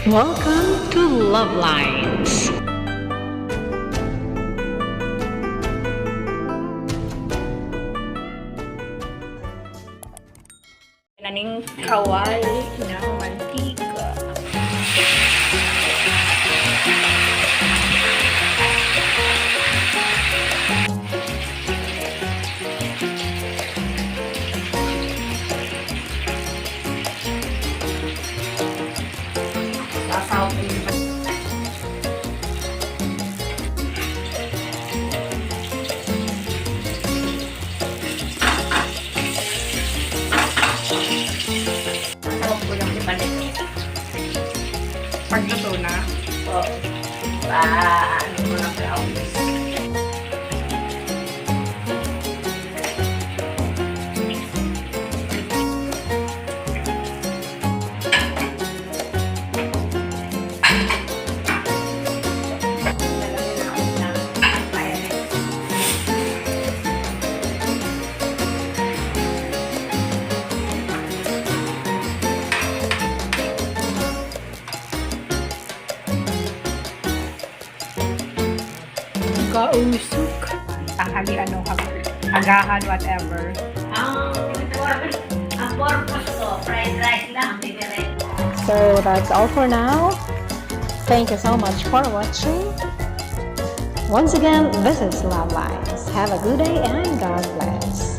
Welcome to Love Lines. Naning kawali ng mantika. Sasaw ko yung pagluto na. So, ano mo na brownies. Kausok. Tanghali ano, agahan, whatever. Ang purpose ko, fried rice lang, bibili. So that's all for now. Thank you so much for watching. Once again, this is Love Lines. Have a good day and God bless.